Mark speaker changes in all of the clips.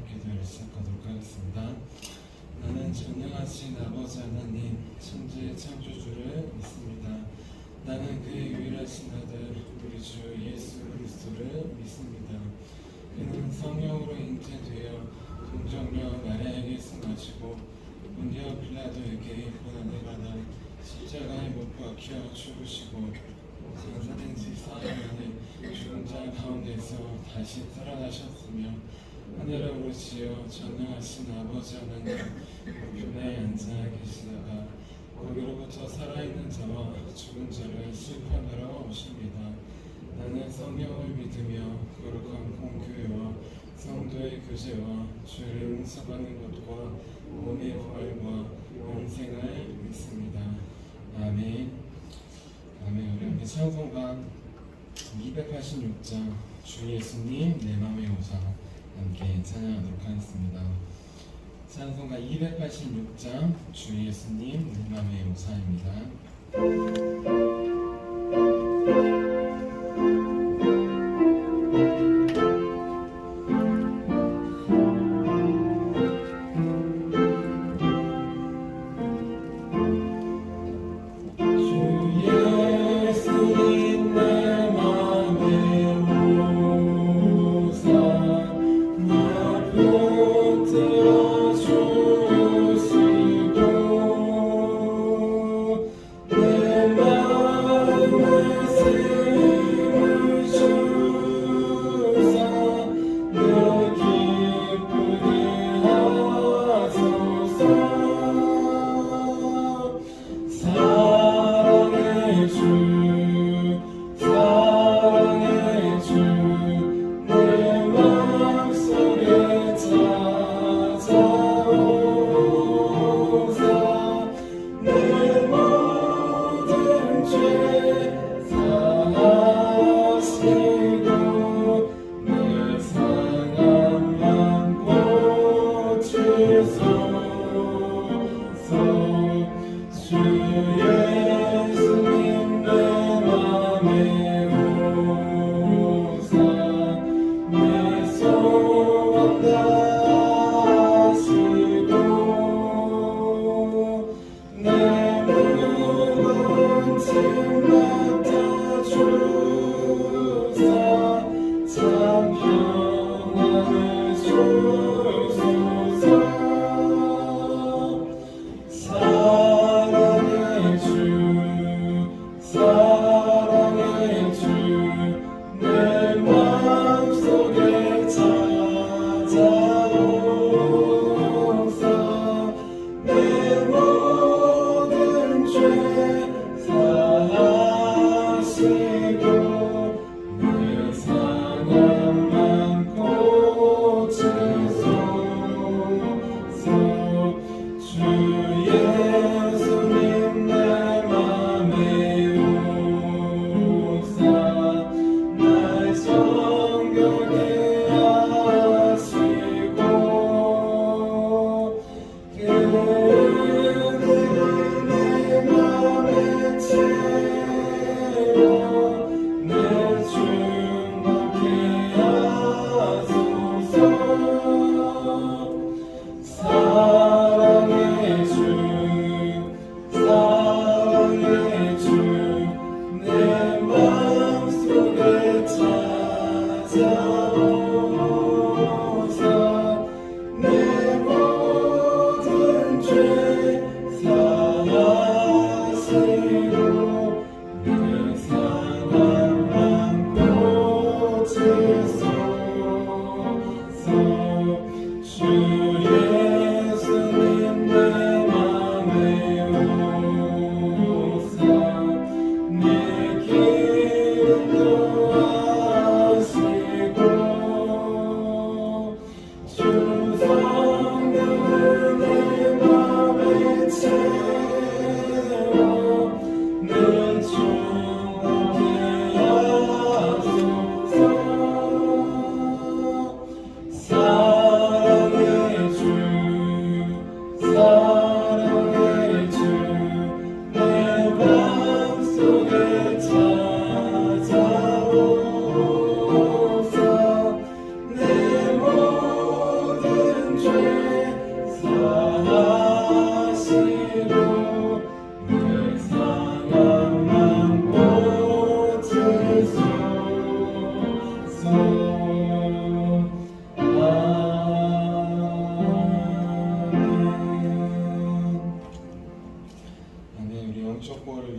Speaker 1: 기도를 시작하도록 하겠습니다. 나는 전능하신 아버지 하나님, 천지의 창조주를 믿습니다. 나는 그의 유일하신 아들, 우리 주 예수 그리스도를 믿습니다. 그는 성령으로 잉태되어 동정녀 마리아에게 승하시고 본디오 빌라도에게 고난을 받아 십자가에 못 박혀 죽으시고 장사된 지 4일 만에 죽은 자 가운데서 다시 살아나셨으며 하늘에 오르시어 전능하신 아버지 하나님 우편에 앉아 계시다가 거기로부터 살아있는 자와 죽은 자를 심판하러 오십니다. 나는 성령을 믿으며 거룩한 공교회와 성도의 교제와 죄를 용서받는 것과 몸의 부활과 영생을 믿습니다. 아멘. 아멘. 우리 함께 찬송가 286장 주 예수님 내 맘에 오사 함께 찬양하도록 하겠습니다. 찬송가 286장 주 예수님 내 맘에 오사입니다.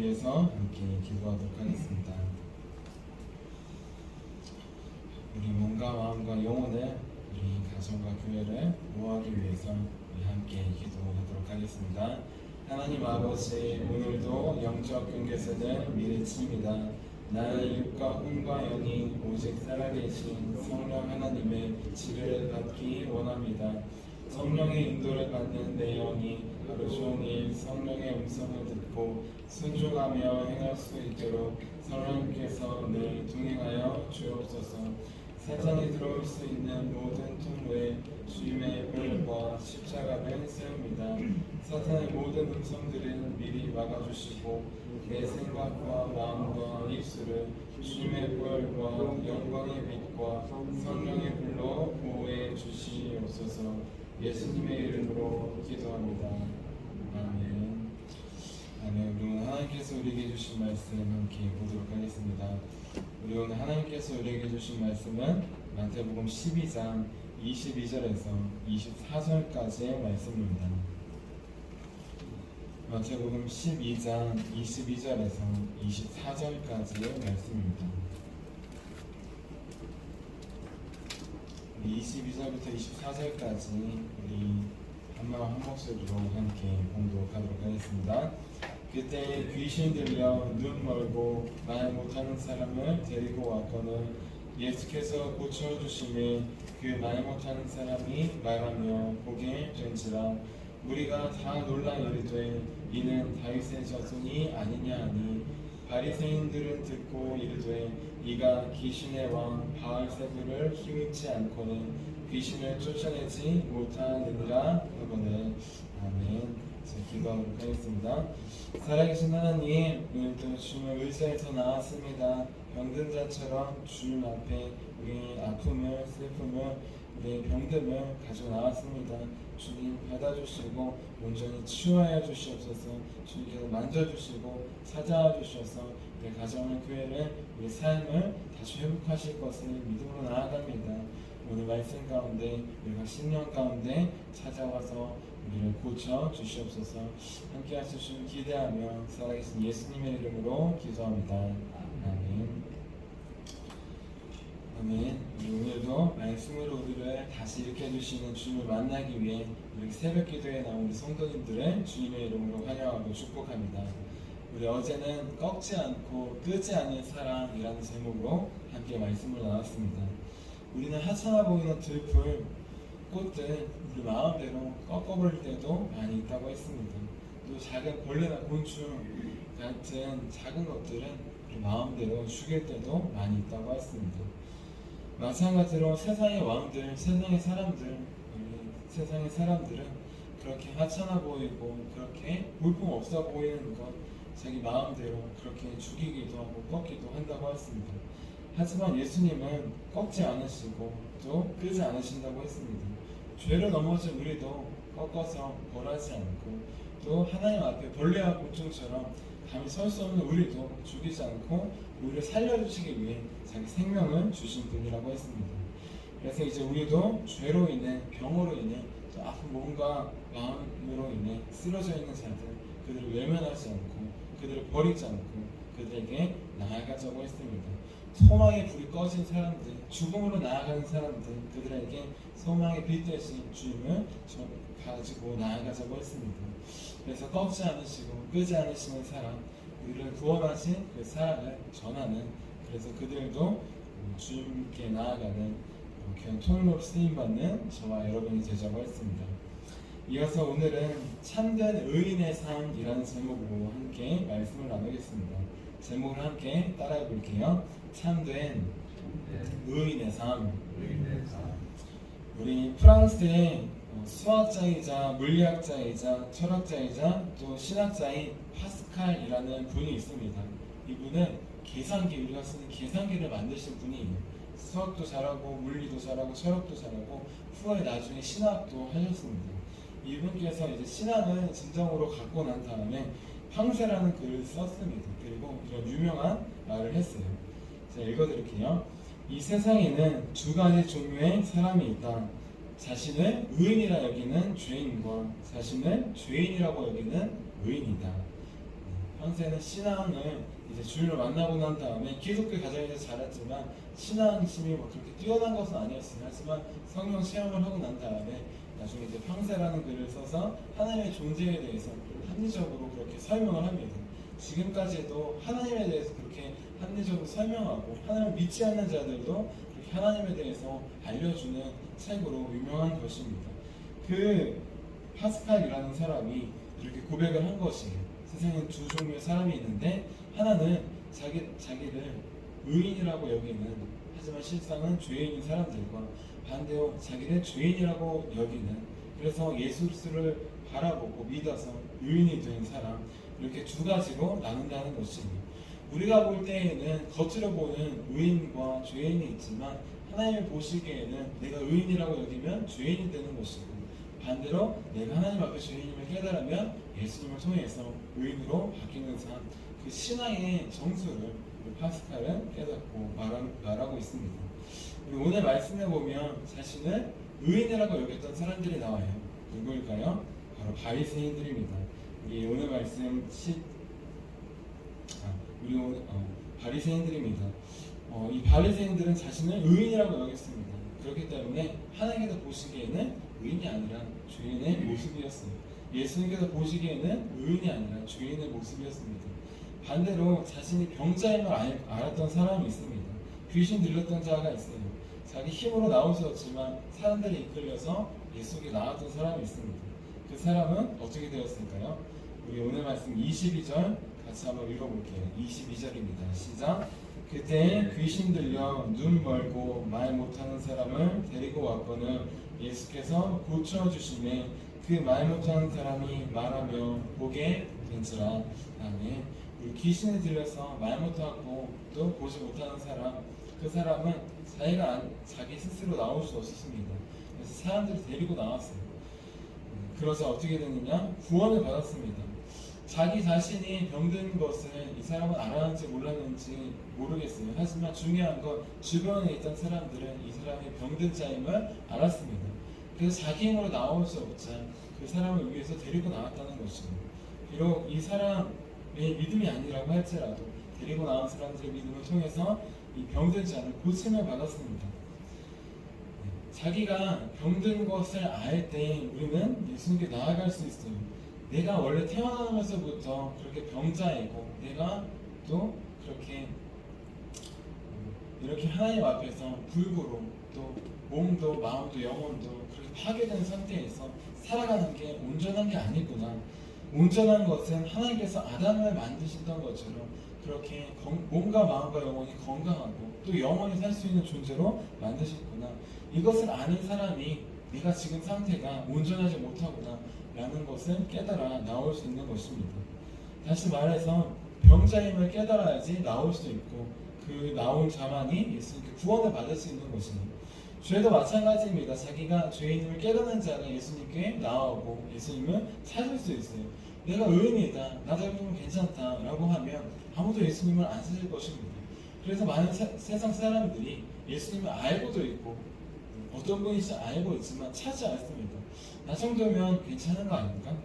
Speaker 1: 위해서 함께 기도하도록 하겠습니다. 우리 몸과 마음과 영혼을 우리 가정과 교회를 보호하기 위해서 우리 함께 기도하도록 하겠습니다. 하나님 아버지, 오늘도 영적 경계선을 미리 칩니다. 나의 육과 혼과 영이 오직 살아계신 성령 하나님의 지배를 받기 원합니다. 성령의 인도를 받는 내 영이 하루 종일 성령의 음성을 듣고 순종하며 행할 수 있도록 성령께서 늘 동행하여 주옵소서. 사탄이 들어올 수 있는 모든 통로에 주님의 보혈과 십자가를 세웁니다. 사탄의 모든 음성들은 미리 막아주시고 내 생각과 마음과 입술을 주님의 보혈과 영광의 빛과 성령의 불로 보호해 주시옵소서. 예수님의 이름으로 기도합니다. 아멘. 아멘. 우리 오늘 하나님께서 우리에게 주신 말씀 함께 보도록 하겠습니다. 우리 오늘 하나님께서 우리에게 주신 말씀은 마태복음 12장 22절에서 24절까지의 말씀입니다. 마태복음 12장 22절에서 24절까지의 말씀입니다. 22절부터 24절까지 우리 한마음 한목소리로 함께 봉독하도록 하겠습니다. 그때 귀신 들려 눈 멀고 말 못하는 사람을 데리고 왔거늘 예수께서 고쳐주심에 그 말 못하는 사람이 말하며 보게 된지라. 우리가 다 놀라 이르되 이는 다윗의 자손이 아니냐 하니 바리새인들은 듣고 이르되 이가 귀신의 왕 바알세불을 힘입지 않고는 귀신을 쫓아내지 못하느니라 하거늘. 아멘. 기도하도록 하겠습니다. 살아계신 하나님, 오늘도 주님을 의지해서 나왔습니다. 병든 자처럼 주님 앞에 우리 아픔을, 슬픔을, 우리 병듦을 가지고 나왔습니다. 주님 받아주시고 온전히 치유하여 주시옵소서. 주님께서 만져주시고 찾아와 주셔서 우리 가정을, 교회를, 우리 삶을 다시 회복하실 것을 믿음으로 나아갑니다. 오늘 말씀 가운데 우리가 신령 가운데 찾아와서 우리를 고쳐 주시옵소서. 함께 하시는 기대하며 살아계신 예수님의 이름으로 기도합니다. 아멘. 아멘. 오늘도 말씀으로 우리를 다시 일으켜 주시는 주님을 만나기 위해 우리 새벽 기도에 나온 우리 성도님들을 주님의 이름으로 환영하고 축복합니다. 우리 어제는 꺾지 않고 끄지 않는 사랑이라는 제목으로 함께 말씀을 나눴습니다. 우리는 하찮아 보이는 들풀, 꽃들 우리 마음대로 꺾어버릴 때도 많이 있다고 했습니다. 또 작은 벌레나 곤충 같은 작은 것들은 우리 마음대로 죽일 때도 많이 있다고 했습니다. 마찬가지로 세상의 왕들, 세상의 사람들은 그렇게 하찮아 보이고 그렇게 볼품 없어 보이는 것, 자기 마음대로 그렇게 죽이기도 하고 꺾기도 한다고 했습니다. 하지만 예수님은 꺾지 않으시고 또 끄지 않으신다고 했습니다. 죄로 넘어진 우리도 꺾어서 벌하지 않고 또 하나님 앞에 벌레와 곤충처럼 감히 설 수 없는 우리도 죽이지 않고 우리를 살려주시기 위해 자기 생명을 주신 분이라고 했습니다. 그래서 이제 우리도 죄로 인해, 병으로 인해, 또 아픈 몸과 마음으로 인해 쓰러져 있는 자들, 그들을 외면하지 않고 그들을 버리지 않고 그들에게 나아가자고 했습니다. 소망의 불이 꺼진 사람들, 죽음으로 나아가는 사람들, 그들에게 소망의 빛 대신 주님을 가지고 나아가자고 했습니다. 그래서 꺾지 않으시고 끄지 않으시는 사람, 우리를 구원하신 그 사랑을 전하는, 그래서 그들도 주님께 나아가는 귀한 통로로 쓰임받는 저와 여러분이 되자고 했습니다. 이어서 오늘은 참된 의인의 삶이라는 제목으로 함께 말씀을 나누겠습니다. 제목을 함께 따라해 볼게요. 참된 의인의 삶. 우리 프랑스의 수학자이자 물리학자이자 철학자이자 또 신학자인 파스칼이라는 분이 있습니다. 이분은 계산기, 우리가 쓰는 계산기를 만드신 분이에요. 수학도 잘하고 물리도 잘하고 철학도 잘하고 후에 나중에 신학도 하셨습니다. 이분께서 이제 신학을 진정으로 갖고 난 다음에 황새라는 글을 썼습니다. 그리고 이런 유명한 말을 했어요. 제가 읽어드릴게요. 이 세상에는 두 가지 종류의 사람이 있다. 자신을 의인이라 여기는 죄인과 자신을 죄인이라고 여기는 의인이다. 황새는 신앙을 이제 주님을 만나고 난 다음에 기독교 가정에서 자랐지만 신앙심이 뭐 그렇게 뛰어난 것은 아니었어요. 하지만 성령 체험을 하고 난 다음에 나중에 이제 황새라는 글을 써서 하나님의 존재에 대해서 합리적으로 그렇게 설명을 합니다. 지금까지도 하나님에 대해서 그렇게 합리적으로 설명하고 하나님을 믿지 않는 자들도 그렇게 하나님에 대해서 알려주는 책으로 유명한 것입니다. 그 파스칼이라는 사람이 이렇게 고백을 한 것이에요. 세상에 두 종류의 사람이 있는데 하나는 자기를 의인이라고 여기는, 하지만 실상은 죄인인 사람들과 반대로 자기를 죄인이라고 여기는, 그래서 예수를 바라보고 믿어서 의인이 된 사람, 이렇게 두 가지로 나눈다는 것입니다. 우리가 볼 때에는 겉으로 보는 의인과 죄인이 있지만 하나님이 보시기에는 내가 의인이라고 여기면 죄인이 되는 것이고, 반대로 내가 하나님 앞에 죄인임을 깨달으면 예수님을 통해서 의인으로 바뀌는 삶, 그 신앙의 정수를 파스칼은 깨닫고 말하고 있습니다. 오늘 말씀에 보면 자신을 의인이라고 여겼던 사람들이 나와요. 누구일까요? 바로 바리새인들입니다. 우리 오늘 말씀 바리새인들입니다. 이 바리새인들은 자신을 의인이라고 여겼습니다. 그렇기 때문에 하나님께서 보시기에는 의인이 아니라 죄인의 모습이었어요. 예수님께서 보시기에는 의인이 아니라 죄인의 모습이었습니다. 반대로 자신이 병자임을 알았던 사람이 있습니다. 귀신 들렸던 자가 있어요. 자기 힘으로 나올 수 없지만 사람들이 이끌려서 예수께 나왔던 사람이 있습니다. 그 사람은 어떻게 되었을까요? 우리 오늘 말씀 22절 같이 한번 읽어볼게요. 22절입니다. 시작. 그때 귀신 들려 눈 멀고 말 못하는 사람을 데리고 왔거늘 예수께서 고쳐주시매 그 말 못하는 사람이 말하며 보게 된지라. 아멘. 우리 귀신이 들려서 말 못하고 또 보지 못하는 사람, 그 사람은 자기 스스로 나올 수 없었습니다. 그래서 사람들이 데리고 나왔어요. 그래서 어떻게 되느냐? 구원을 받았습니다. 자기 자신이 병든 것을 이 사람은 알았는지 몰랐는지 모르겠어요. 하지만 중요한 건 주변에 있던 사람들은 이 사람이 병든 자임을 알았습니다. 그래서 자기 힘으로 나올 수 없자 그 사람을 위해서 데리고 나왔다는 것이죠. 비록 이 사람의 믿음이 아니라고 할지라도 데리고 나온 사람들의 믿음을 통해서 이 병든 자를 고침을 받았습니다. 자기가 병든 것을 알 때 우리는 예수님께 나아갈 수 있어요. 내가 원래 태어나면서부터 그렇게 병자이고 내가 또 이렇게 하나님 앞에서 불구로 또 몸도 마음도 영혼도 그렇게 파괴된 상태에서 살아가는 게 온전한 게 아니구나. 온전한 것은 하나님께서 아담을 만드셨던 것처럼 그렇게 몸과 마음과 영혼이 건강하고 또 영원히 살 수 있는 존재로 만드셨구나. 이것을 아는 사람이 내가 지금 상태가 온전하지 못하구나 라는 것을 깨달아 나올 수 있는 것입니다. 다시 말해서 병자임을 깨달아야지 나올 수 있고 그 나온 자만이 예수님께 구원을 받을 수 있는 것입니다. 죄도 마찬가지입니다. 자기가 죄인임을 깨닫는 자가 예수님께 나오고 예수님을 찾을 수 있어요. 내가 의인이다, 나 자신은 괜찮다 라고 하면 아무도 예수님을 안 찾을 것입니다. 그래서 많은 세상 사람들이 예수님을 알고도 있고 어떤 분인지 알고 있지만 찾지 않습니다. 나 정도면 괜찮은 거 아닌가?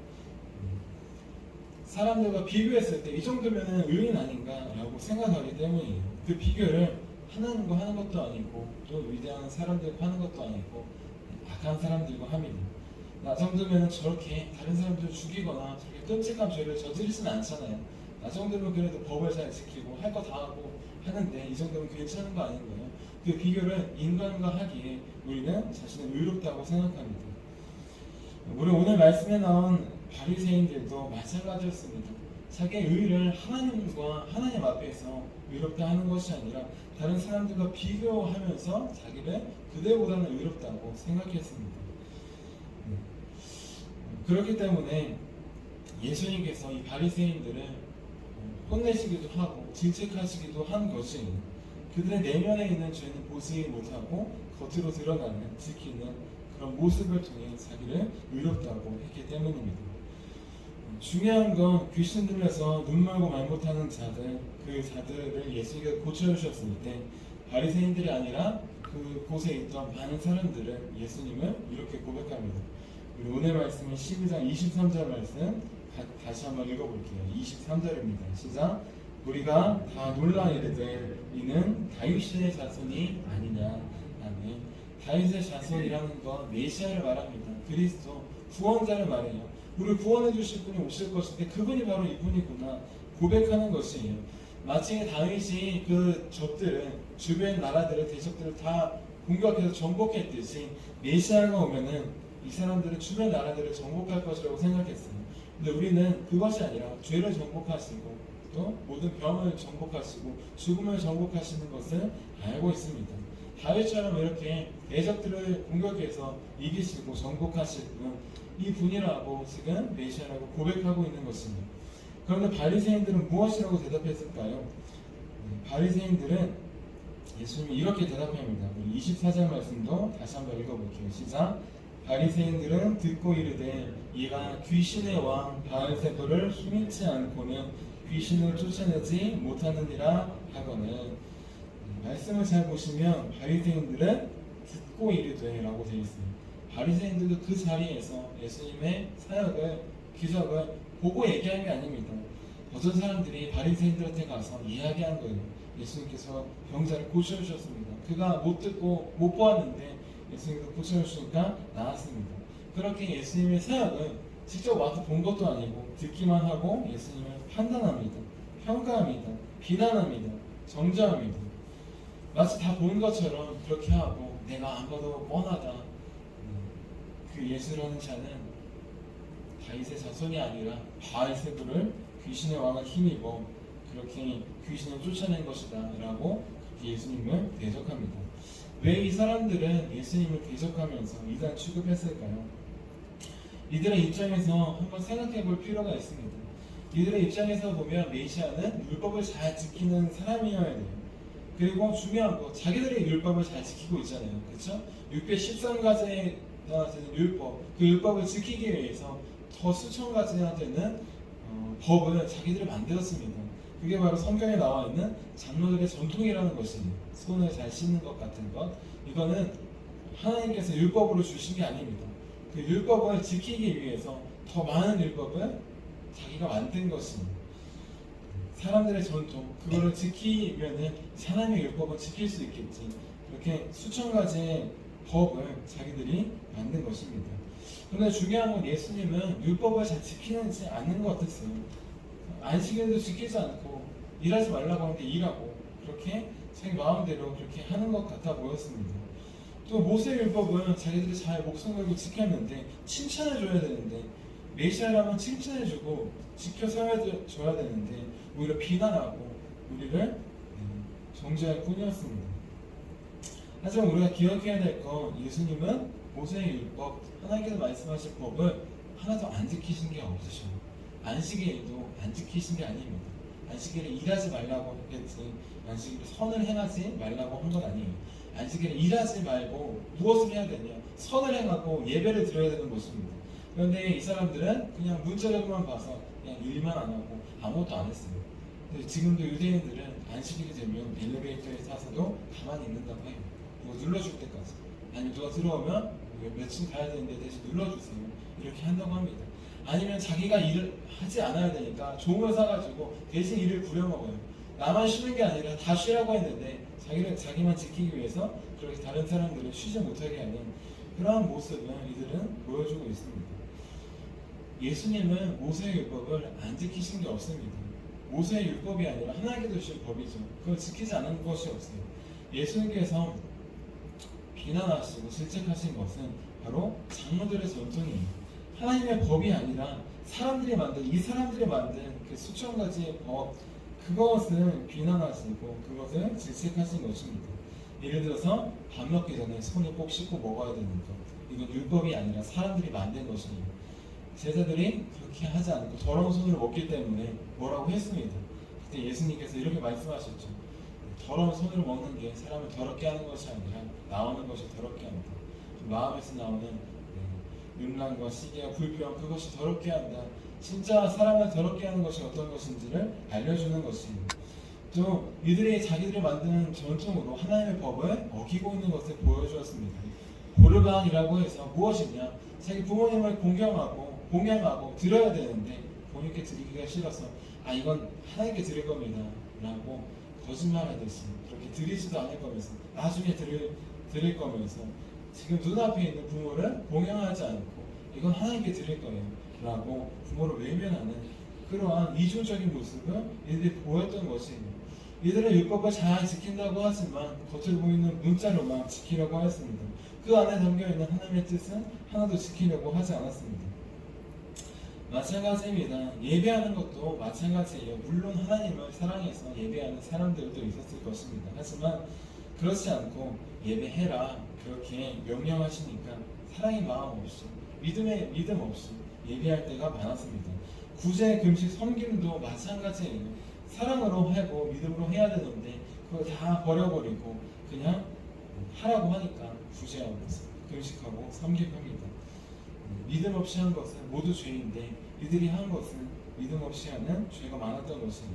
Speaker 1: 사람들과 비교했을 때 이 정도면 의인 아닌가라고 생각하기 때문이에요. 그 비교를 하나님과 하는 것도 아니고 또 위대한 사람들과 하는 것도 아니고 악한 사람들과 합니다. 나 정도면 저렇게 다른 사람들을 죽이거나 저렇게 끔찍한 죄를 저지르지는 않잖아요. 나 정도면 그래도 법을 잘 지키고 할 거 다 하고 하는데 이 정도면 괜찮은 거 아닌가요? 그 비교를 인간과 하기에 우리는 자신을 의롭다고 생각합니다. 우리 오늘 말씀에 나온 바리새인들도 마찬가지였습니다. 자기의 의를 하나님 앞에서 의롭다 하는 것이 아니라 다른 사람들과 비교하면서 자기를 그들보다는 의롭다고 생각했습니다. 그렇기 때문에 예수님께서 이 바리새인들을 혼내시기도 하고 질책하시기도 한 것이 그들의 내면에 있는 죄는 보지 못하고 겉으로 드러나는 지키는 그런 모습을 통해 자기를 의롭다고 했기 때문입니다. 중요한 건 귀신 들려서 눈 멀고 말 못하는 자들, 그 자들을 예수님께서 고쳐주셨을 때 바리새인들이 아니라 그 곳에 있던 많은 사람들은 예수님을 이렇게 고백합니다. 우리 오늘 말씀은 12장 23절 말씀 다시 한번 읽어볼게요. 23절입니다. 시작. 우리가 다 놀라 이르되 이는 다윗의 자손이 아니냐. 아멘. 다윗의 자손이라는 건 메시아를 말합니다. 그리스도 구원자를 말해요. 우리를 구원해 주실 분이 오실 것인데 그분이 바로 이분이구나 고백하는 것이에요. 마치 다윗이 그 적들을 주변 나라들을 대적들을 다 공격해서 정복했듯이 메시아가 오면은 이 사람들은 주변 나라들을 정복할 것이라고 생각했어요. 근데 우리는 그것이 아니라 죄를 정복하시고 또 모든 병을 정복하시고 죽음을 정복하시는 것을 알고 있습니다. 다윗처럼 이렇게 대적들을 공격해서 이기시고 정복하실 분, 이 분이라고 지금 메시아라고 고백하고 있는 것입니다. 그런데 바리새인들은 무엇이라고 대답했을까요? 바리새인들은 예수님이 이렇게 대답합니다. 24절 말씀도 다시 한번 읽어볼게요. 시작. 바리새인들은 듣고 이르되 이가 귀신의 왕 바알세불을 힘있지 않고는 귀신을 쫓아내지 못하느니라 하거늘. 말씀을 잘 보시면 바리새인들은 듣고 이르되 라고 되어 있어요. 바리새인들도 그 자리에서 예수님의 사역을 기적을 보고 얘기한 게 아닙니다. 어떤 사람들이 바리새인들한테 가서 이야기한 거예요. 예수님께서 병자를 고쳐주셨습니다. 그가 못 듣고 못 보았는데 예수님께서 고쳐주시니까 나았습니다. 그렇게 예수님의 사역을 직접 와서 본 것도 아니고 듣기만 하고 예수님을 판단합니다. 평가합니다. 비난합니다. 정죄합니다. 마치 다 본 것처럼 그렇게 하고 내가 안 봐도 뻔하다. 그 예수라는 자는 다윗의 자손이 아니라 바알세불을 귀신의 왕을 힘입어 그렇게 귀신을 쫓아낸 것이다 라고 예수님을 대적합니다. 왜 이 사람들은 예수님을 대적하면서 이단 취급했을까요? 이들의 입장에서 한번 생각해 볼 필요가 있습니다. 이들의 입장에서 보면 메시아는 율법을 잘 지키는 사람이어야 돼요. 그리고 중요한 거, 자기들의 율법을 잘 지키고 있잖아요. 그렇죠? 613가지의 율법, 그 율법을 지키기 위해서 더 수천 가지나 되는 법을 자기들이 만들었습니다. 그게 바로 성경에 나와 있는 장로들의 전통이라는 것입니다. 손을 잘 씻는 것 같은 것. 이거는 하나님께서 율법으로 주신 게 아닙니다. 그 율법을 지키기 위해서 더 많은 율법을 자기가 만든 것입니다. 사람들의 전통, 그거를 지키면은 하나님의 율법을 지킬 수 있겠지. 그렇게 수천 가지의 법을 자기들이 만든 것입니다. 그런데 중요한 건 예수님은 율법을 잘 지키지 않는 것 같았어요. 안식일도 지키지 않고 일하지 말라고 하는데 일하고 그렇게 자기 마음대로 그렇게 하는 것 같아 보였습니다. 또 모세율법은 자기들이 잘 목숨 걸고 지켰는데 칭찬해줘야 되는데 메시아라면 칭찬해주고 지켜서야 줘야 되는데 오히려 비난하고 우리를 정죄할 뿐이었습니다. 하지만 우리가 기억해야 될 건 예수님은 모세의 율법, 하나님께서 말씀하신 법을 하나도 안 지키신 게 없으셔. 안식일도 안 지키신 게 아닙니다. 안식일에 일하지 말라고 했겠지 안식일에 선을 행하지 말라고 한 건 아니에요. 안식일에 일하지 말고 무엇을 해야 되냐? 선을 행하고 예배를 드려야 되는 것입니다. 그런데 이 사람들은 그냥 문자력만 봐서 그냥 일만 안 하고 아무것도 안 했어요. 근데 지금도 유대인들은 안식일이 되면 엘리베이터에 타서도 가만히 있는다고 해요. 누가 눌러줄 때까지. 아니면 누가 들어오면 몇 층 가야 되는데 대신 눌러주세요. 이렇게 한다고 합니다. 아니면 자기가 일을 하지 않아야 되니까 종을 사가지고 대신 일을 부려먹어요. 나만 쉬는 게 아니라 다 쉬라고 했는데 자기만 지키기 위해서 그렇게 다른 사람들을 쉬지 못하게 하는 그러한 모습을 이들은 보여주고 있습니다. 예수님은 모세의 율법을 안 지키신 게 없습니다. 모세의 율법이 아니라 하나님께서 주신 법이죠. 그걸 지키지 않은 것이 없어요. 예수님께서 비난하시고 질책하신 것은 바로 장로들의 전통이에요. 하나님의 법이 아니라 이 사람들이 만든 그 수천 가지의 법, 그것을 비난하시고 그것을 질책하신 것입니다. 예를 들어서 밥 먹기 전에 손을 꼭 씻고 먹어야 되는 것, 이건 율법이 아니라 사람들이 만든 것입니다. 제자들이 그렇게 하지 않고 더러운 손으로 먹기 때문에 뭐라고 했습니다. 그때 예수님께서 이렇게 말씀하셨죠. 더러운 손으로 먹는 게 사람을 더럽게 하는 것이 아니라 나오는 것이 더럽게 합니다. 마음에서 나오는 윤랑과 시기와 불평, 그것이 더럽게 한다. 진짜 사람을 더럽게 하는 것이 어떤 것인지를 알려주는 것입니다. 또 이들이 자기들이 만드는 전통으로 하나님의 법을 어기고 있는 것을 보여주었습니다. 고르반이라고 해서 무엇이냐? 자기 부모님을 공경하고 드려야 되는데 어머니께 드리기가 싫어서 이건 하나님께 드릴 겁니다 라고 거짓말하듯이 그렇게 드리지도 않을 거면서 나중에 드릴 거면서 지금 눈앞에 있는 부모를 공양하지 않고 이건 하나님께 드릴 거예요 라고 부모를 외면하는 그러한 이중적인 모습을 이들이 보였던 것이에요. 이들은 율법을 잘 지킨다고 하지만 겉으로 보이는 문자로만 지키려고 하였습니다. 그 안에 담겨있는 하나님의 뜻은 하나도 지키려고 하지 않았습니다. 마찬가지입니다. 예배하는 것도 마찬가지예요. 물론 하나님을 사랑해서 예배하는 사람들도 있었을 것입니다. 하지만 그렇지 않고 예배해라 그렇게 명령하시니까 사랑의 마음 없이 믿음 없이 예배할 때가 많았습니다. 구제, 금식, 섬김도 마찬가지예요. 사랑으로 하고 믿음으로 해야 되는데 그걸 다 버려버리고 그냥 하라고 하니까 구제하고 금식하고 섬김합니다. 믿음 없이 한 것은 모두 죄인데 이들이 한 것은 믿음 없이 하는 죄가 많았던 것이니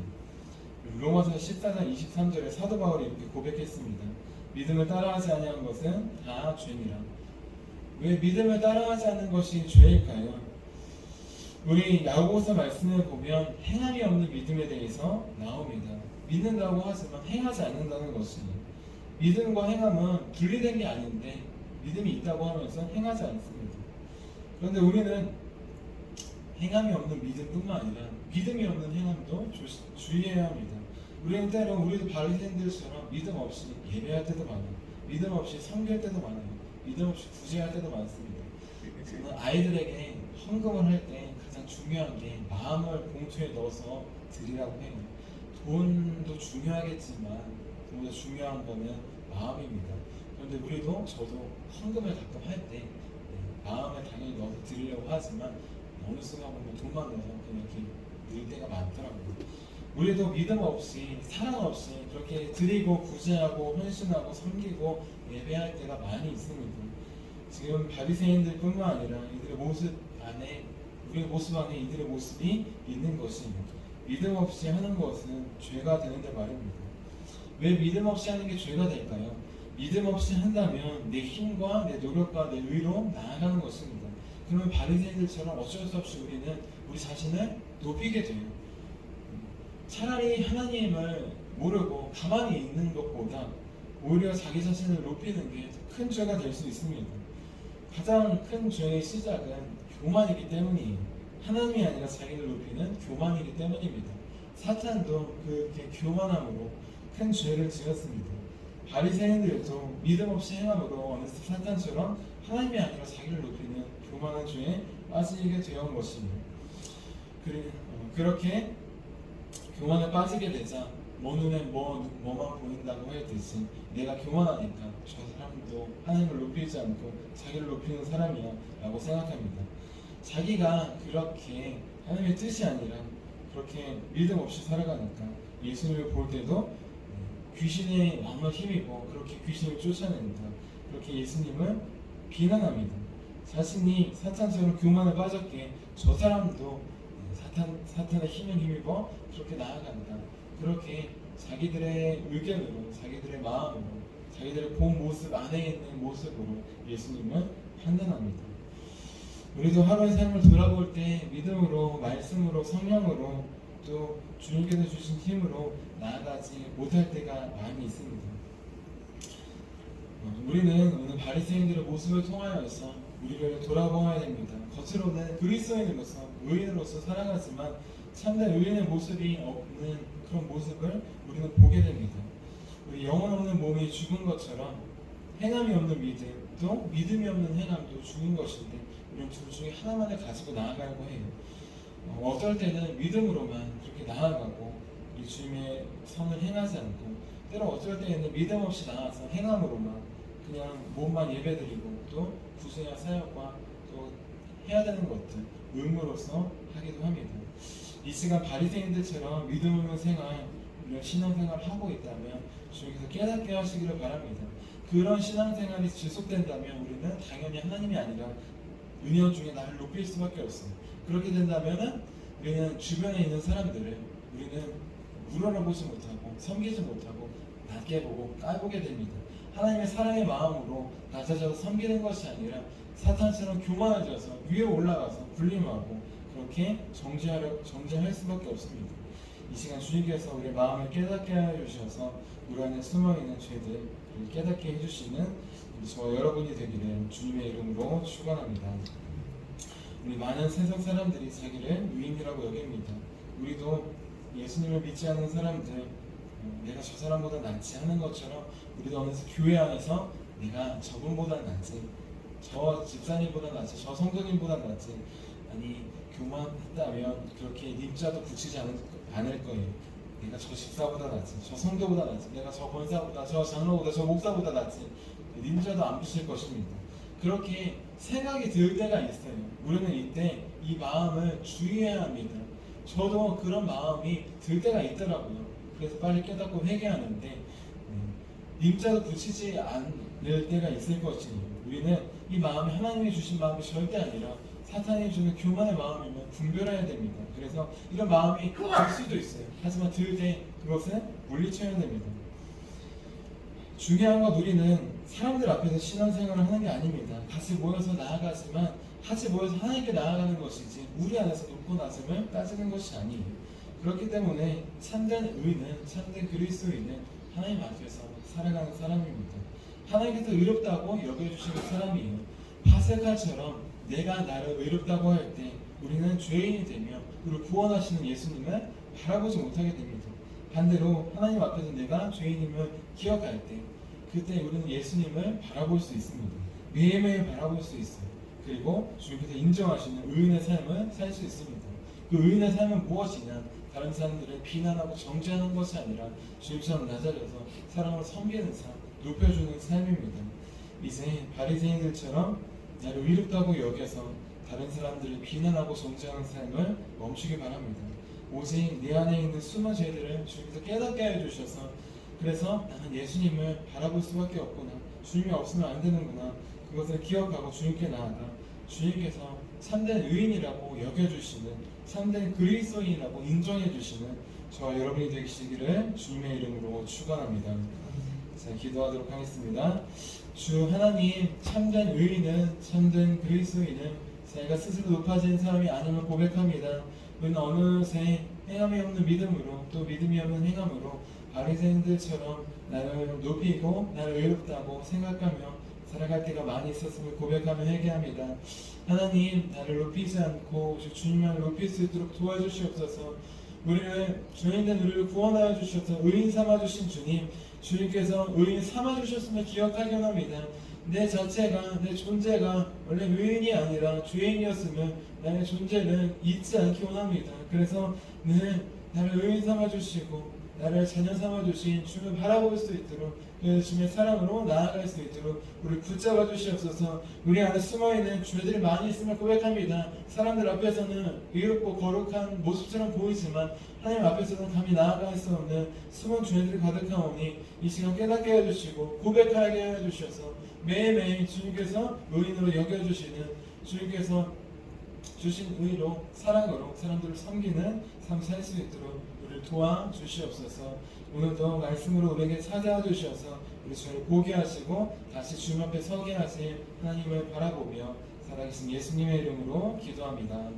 Speaker 1: 로마서 14장 23절에 사도 바울이 이렇게 고백했습니다. 믿음을 따라하지 아니한 것은 다 죄니라. 왜 믿음을 따라하지 않는 것이 죄일까요? 우리 야고보서 말씀을 보면 행함이 없는 믿음에 대해서 나옵니다. 믿는다고 하지만 행하지 않는다는 것이 믿음과 행함은 분리된 게 아닌데 믿음이 있다고 하면서 행하지 않습니다. 그런데 우리는 행함이 없는 믿음뿐만 아니라 믿음이 없는 행함도 주의해야 합니다. 우리는 때로 우리도 바리새인들처럼 믿음 없이 예배할 때도 많아요. 믿음 없이 섬길 때도 많아요. 믿음 없이 구제할 때도 많습니다. 저는 아이들에게 헌금을 할 때 가장 중요한 게 마음을 봉투에 넣어서 드리라고 해요. 돈도 중요하겠지만 보다 중요한 거는 마음입니다. 그런데 우리도 저도 헌금을 가끔 할 때 마음을 당연히 넣어서 드리려고 하지만 어느 순간 보면 돈만 넣어서 그냥 이렇게 늘 때가 많더라고요. 우리도 믿음 없이 사랑 없이 그렇게 드리고 구제하고 헌신하고 섬기고 예배할 때가 많이 있습니다. 지금 바리새인들 뿐만 아니라 이들의 모습 안에 우리의 모습 안에 이들의 모습이 있는 것입니다. 믿음 없이 하는 것은 죄가 되는데 말입니다. 왜 믿음 없이 하는 게 죄가 될까요? 믿음 없이 한다면 내 힘과 내 노력과 내 의로 나아가는 것입니다. 그러면 바리새인들처럼 어쩔 수 없이 우리는 우리 자신을 높이게 돼요. 차라리 하나님을 모르고 가만히 있는 것보다 오히려 자기 자신을 높이는 게 큰 죄가 될 수 있습니다. 가장 큰 죄의 시작은 교만이기 때문이에요. 하나님이 아니라 자기를 높이는 교만이기 때문입니다. 사탄도 그렇게 교만함으로 큰 죄를 지었습니다. 바리새인들도 믿음 없이 행함으로 어느 사탄처럼 하나님이 아니라 자기를 높이는 교만한 죄에 빠지게 되어온 것입니다. 그렇게 교만에 빠지게 되자 눈에 뭐만 보인다고 했듯이 내가 교만하니까 저 사람도 하나님을 높이지 않고 자기를 높이는 사람이야 라고 생각합니다. 자기가 그렇게 하나님의 뜻이 아니라 그렇게 믿음 없이 살아가니까 예수님을 볼 때도 귀신의 왕을 힘입어 그렇게 귀신을 쫓아낸다. 그렇게 예수님을 비난합니다. 자신이 사탄처럼 교만에 빠졌기에 저 사람도 사탄의 힘을 힘입어 그렇게 나아간다. 그렇게 자기들의 의견으로, 자기들의 마음으로, 자기들의 본 모습 안에 있는 모습으로 예수님을 판단합니다. 우리도 하루의 삶을 돌아볼 때 믿음으로, 말씀으로, 성령으로 또 주님께서 주신 힘으로 나아가지 못할 때가 많이 있습니다. 우리는 오늘 바리새인들의 모습을 통하여서 우리를 돌아보아야 됩니다. 겉으로는 그리스도인으로서 의인으로서 살아가지만 참된 의인의 모습이 없는 그런 모습을 우리는 보게 됩니다. 우리 영혼 없는 몸이 죽은 것처럼 행함이 없는 믿음 또 믿음이 없는 행함도 죽은 것인데 우리는 둘 중에 하나만을 가지고 나아가려고 해요. 어떨 때는 믿음으로만 그렇게 나아가고 이 주님의 선을 행하지 않고 때로 어떨 때에는 믿음 없이 나아서 행함으로만 그냥 몸만 예배드리고 또 구제와 사역과 또 해야 되는 것들 의무로서 하기도 합니다. 이 시간 바리새인들처럼 믿음 없는 생활, 신앙생활을 하고 있다면 주님께서 깨닫게 하시기를 바랍니다. 그런 신앙생활이 지속된다면 우리는 당연히 하나님이 아니라 은연 중에 나를 높일 수밖에 없어요. 그렇게 된다면 우리는 주변에 있는 사람들을 우리는 우러러보지 못하고 섬기지 못하고 낮게 보고 깔보게 됩니다. 하나님의 사랑의 마음으로 낮아져서 섬기는 것이 아니라 사탄처럼 교만해져서 위에 올라가서 군림하고 그런 그렇게 정죄할 수밖에 없습니다. 이 시간 주님께서 우리의 마음을 깨닫게 해주셔서 우리 안에 숨어있는 죄들을 깨닫게 해주시는 저와 여러분이 되기를 주님의 이름으로 축원합니다. 우리 많은 세상 사람들이 자기를 유인이라고 여깁니다. 우리도 예수님을 믿지 않는 사람들, 내가 저 사람보다 낫지 하는 것처럼 우리도 어느새 교회 안에서 내가 저분보다 낫지, 저 집사님보다 낫지, 저 성도님보다 낫지, 아니 교만했다면 그렇게 님자도 붙이지 않을 거예요. 내가 저 집사보다 낫지, 저 성도보다 낫지, 내가 저 권사보다, 저 장로보다, 저 목사보다 낫지, 님자도 안 붙일 것입니다. 그렇게 생각이 들 때가 있어요. 우리는 이때 이 마음을 주의해야 합니다. 저도 그런 마음이 들 때가 있더라고요. 그래서 빨리 깨닫고 회개하는데 님자도 붙이지 않을 때가 있을 것이니 우리는 이 마음이 하나님이 주신 마음이 절대 아니라 사탄이 주는 교만의 마음이면 분별해야 됩니다. 그래서 이런 마음이 들 수도 있어요. 하지만 들 때 그것은 물리쳐야 됩니다. 중요한 건 우리는 사람들 앞에서 신앙생활을 하는 게 아닙니다. 같이 모여서 나아가지만 같이 모여서 하나님께 나아가는 것이지 우리 안에서 높고 낮음을 따지는 것이 아니에요. 그렇기 때문에 참된 의인은, 참된 그리스도인은 하나님 앞에서 살아가는 사람입니다. 하나님께서 의롭다고 여겨주시는 사람이에요. 파세칼처럼 내가 나를 의롭다고 할 때 우리는 죄인이 되며 우리를 구원하시는 예수님을 바라보지 못하게 됩니다. 반대로 하나님 앞에서 내가 죄인임을 기억할 때 그때 우리는 예수님을 바라볼 수 있습니다. 매일매일 바라볼 수 있어요. 그리고 주님께서 인정하시는 의인의 삶을 살 수 있습니다. 그 의인의 삶은 무엇이냐? 다른 사람들을 비난하고 정죄하는 것이 아니라 주님처럼 낮아져서 사람을 섬기는 삶, 높여주는 삶입니다. 이제 바리새인들처럼 나를 의롭다고 여겨서 다른 사람들을 비난하고 정죄하는 삶을 멈추기 바랍니다. 오직 내 안에 있는 숨은 죄들을 주님께서 깨닫게 해주셔서 그래서 나는 예수님을 바라볼 수밖에 없구나, 주님이 없으면 안 되는구나, 그것을 기억하고 주님께 나아가 주님께서 참된 의인이라고 여겨주시는, 참된 그리스도인이라고 인정해주시는 저와 여러분이 되시기를 주님의 이름으로 축원합니다. 자, 기도하도록 하겠습니다. 주 하나님, 참된 의인은, 참된 그리스도인은 자기가 스스로 높아진 사람이 아님을 고백합니다. 우리는 어느새 행함이 없는 믿음으로, 또 믿음이 없는 행함으로 바리새인들처럼 나를 높이고 나를 의롭다고 생각하며 살아갈 때가 많이 있었음을 고백하며 회개합니다. 하나님, 나를 높이지 않고 주님만을 높일 수 있도록 도와주시옵소서. 우리를, 죄인된 우리를 구원하여 주셔서 의인 삼아주신 주님, 주님께서 의인 삼아주셨음을 기억하게 합니다. 내 자체가, 내 존재가 원래 의인이 아니라 죄인이었으면 나의 존재는 잊지 않기 원합니다. 그래서 늘 나를 의인 삼아주시고 나를 자녀 삼아주신 주님을 바라볼 수 있도록, 그 주님의 사랑으로 나아갈 수 있도록 우리 붙잡아 주시옵소서. 우리 안에 숨어있는 죄들이 많이 있음을 고백합니다. 사람들 앞에서는 의롭고 거룩한 모습처럼 보이지만 하나님 앞에서는 감히 나아갈 수 없는 숨은 죄들이 가득하오니 이 시간 깨닫게 해주시고 고백하게 해주셔서 매일매일 주님께서 의인으로 여겨주시는, 주님께서 주신 의로, 사랑으로 사람들을 섬기는 삶 살 수 있도록 우리를 도와주시옵소서. 오늘도 말씀으로 우리에게 찾아와 주셔서 우리 주를 보게 하시고 다시 주님 앞에 서게 하실 하나님을 바라보며 살아계신 예수님의 이름으로 기도합니다.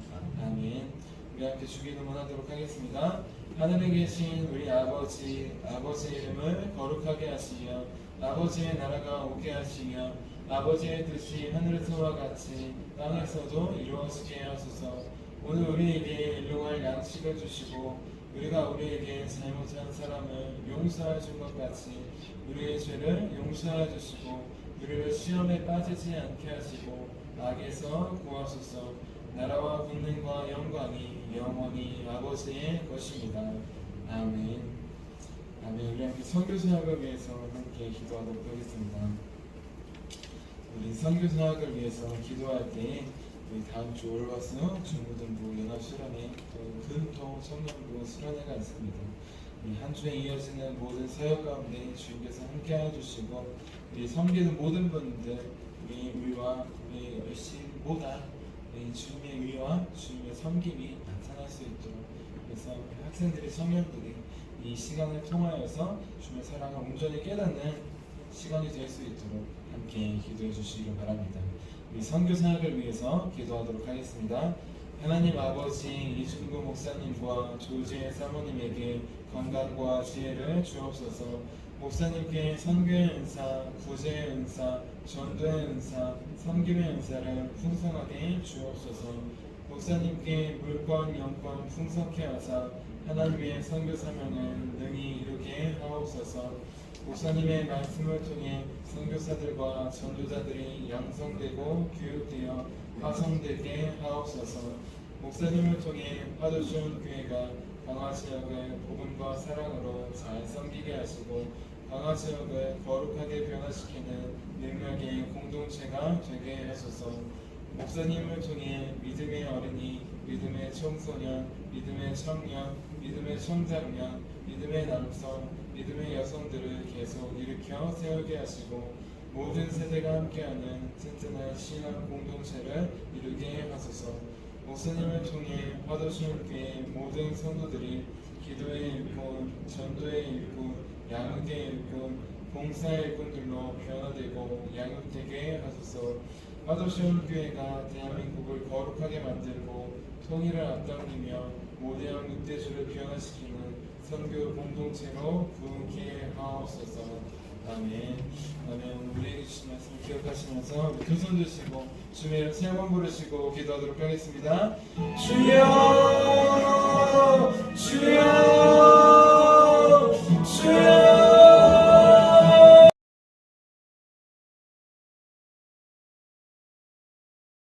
Speaker 1: 아멘. 우리 함께 주기도문 하도록 하겠습니다. 하늘에 계신 우리 아버지의 이름을 거룩하게 하시며 아버지의 나라가 오게 하시며 아버지의 뜻이 하늘에서와 같이 땅에서도 이루어지게 하소서. 오늘 우리에게 일용할 양식을 주시고 우리가 우리에게 잘못한 사람을 용서해 준 것 같이 우리의 죄를 용서해 주시고 우리를 시험에 빠지지 않게 하시고 악에서 구하소서. 나라와 권능과 영광이 영원히 아버지의 것입니다. 아멘. 아멘. 우리 함께 선교사역을 위해서 함께 기도하도록 하겠습니다. 우리 선교사역을 위해서 기도할 때 우리 다음 주 올화수 중고등부 연합수련회 또 금토 청년부 수련회가 있습니다. 한 주에 이어지는 모든 사역 가운데 주님께서 함께해 주시고 우리 섬기는 모든 분들 우리 의와 우리 열심보다 주님의 의와 주님의 섬김이 나타날 수 있도록, 그래서 학생들이, 청년들이 이 시간을 통하여서 주님의 사랑을 온전히 깨닫는 시간이 될 수 있도록 함께 기도해 주시기를 바랍니다. 우리 선교 사역을 위해서 기도하도록 하겠습니다. 하나님 아버지 이준구 목사님과 조지혜 사모님에게 건강과 지혜를 주옵소서. 목사님께 선교의 은사, 구제의 은사, 전도의 은사, 섬김의 은사를 풍성하게 주옵소서. 목사님께 물권, 영권 풍성케 하사 하나님의 선교 사명을 능히 이루게 하옵소서. 목사님의 말씀을 통해 선교사들과 전도자들이 양성되고 교육되어 화성되게 하옵소서. 목사님을 통해 화도시온 교회가 강화 지역을 복음과 사랑으로 잘 섬기게 하시고 강화 지역을 거룩하게 변화시키는 능력의 공동체가 되게 하소서. 목사님을 통해 믿음의 어린이, 믿음의 청소년, 믿음의 청년, 믿음의 청장년, 믿음의 남성, 믿음의 여성들을 계속 일으켜 세우게 하시고 모든 세대가 함께하는 튼튼한 신앙 공동체를 이루게 하소서. 목사님을 통해 화도시온 교회 모든 성도들이 기도의 일꾼, 전도의 일꾼, 양육의 일꾼, 봉사의 일꾼들로 변화되고 양육되게 하소서. 화도시온 교회가 대한민국을 거룩하게 만들고 통일을 앞당기며 모대한 늑대주를 변화시키는 선교 공동체로 부흥케 하옵소서. 아멘. 아멘. 우리에게 주신 말씀을 기억하시면서 두 손 드시고 주의 이름 세 번 부르시고 기도하도록 하겠습니다. 주여, 주여.